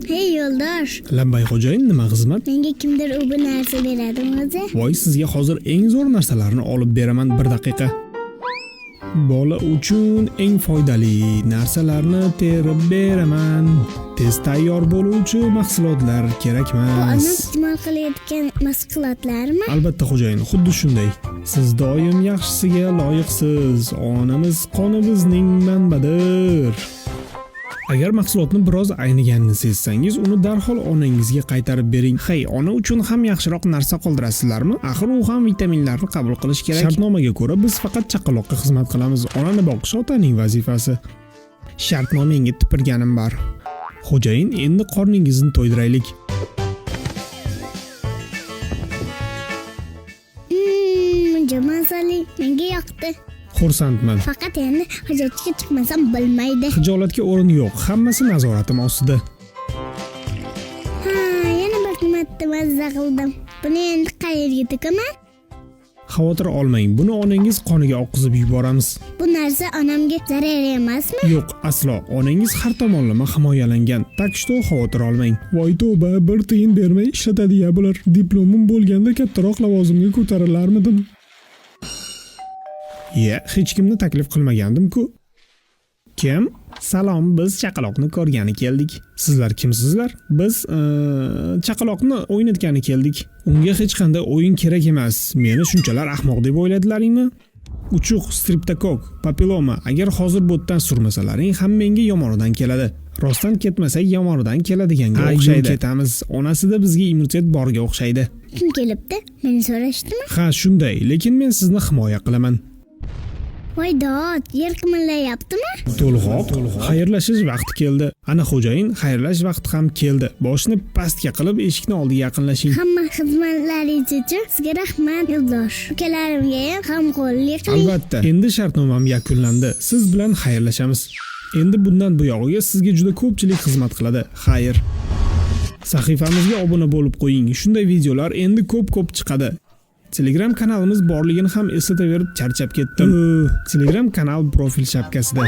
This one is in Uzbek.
Hey yo'ldosh, Labbay xo'jayin, nima xizmat? menga kimdir u bu narsa beradimi o'zi? Voy, sizga hozir eng zo'r narsalarni olib beraman, bir daqiqa. Bola uchun eng foydali narsalarni terib beraman. Tez tayyor bo'luvchi mahsulotlar kerakmas. Onam iste'mol qilayotgan mahsulotlarmi? Albatta xo'jayin, xuddi shunday. Siz doim yaxshisiga loyiqsiz. Onamiz qoni bizning manbadir. Agar mahsulotni biroz ayniganini sezsangiz, uni darhol onangizga qaytarib bering. Hey, ona uchun ham yaxshiroq narsa qoldirasizlarmi? Axir u ham vitaminlarni qabul qilish kerak. Shartnomaga ko'ra biz faqat chaqaloqqa xizmat qilamiz. Onani boqish otaning vazifasi. Shartnomenga tipirganim bor. Xo'jayin, endi qorningizni to'ydiraylik. Jamazali, menga yoqdi. Xursandman. Faqat endi hojatga chiqmasam bilmaydi. Xijolatga o'rin yo'q. Hammasi nazoratim ostida. Ha, yana bir marta mazza qildim. Buni endi qayerga tikaman? Xavotir olmang. Buni onangiz qoniga oqizib yuboramiz. Bu narsa onamga zarar emasmi? Yo'q, aslo. Onangiz har tomonlama himoyalangan. Tak что xavotir olmang. Voy tavba, bir tiyin bermay ishlatadi-ya bular. Diplomim bo'lganda kattaroq lavozimga ko'tarilarmidim. Hech kimni taklif qilmagandim-ku. Kim? Salom, biz chaqaloqni ko'rgani keldik. Sizlar kimsizlar? Biz chaqaloqni o'ynatgani keldik. Unga hech qanday o'yin kerak emas. Meni shunchalar ahmoq deb o'yladilaringmi? Uchuq, striptokok, papilloma. Agar hozir bo'tdan surmasalaring, ham menga yomonidan keladi. Rostdan ketmasak yomonidan keladiganga o'xshaydi. Ketamiz. Onasida bizga immunitet borga o'xshaydi. Kim kelibdi? Meni so'rashdimi? Ha, shunday, lekin men sizni himoya qilaman. Voy dod, yer qimirlayaptimi? To'lg'oq, xayrlashish vaqti keldi. Ana xo'jayin, xayrlash vaqti ham keldi. Boshni pastga qilib eshikni oldiga yaqinlashing. Hamma xizmatlaringiz uchun sizga rahmat, yo'ldosh. Ukalarimga ham g'amxo'rlik qiling. Albatta, endi shartnomam yakunlandi. Siz bilan xayrlashamiz. Endi bundan buyog'iga sizga juda ko'pchilik xizmat qiladi. Xayr. Sahifamizga obuna bo'lib qo'ying. Shunday videolar endi ko'p chiqadi. Telegram kanalimiz borligini ham eslataverib charchab ketdim. Telegram kanal profil shapkasida.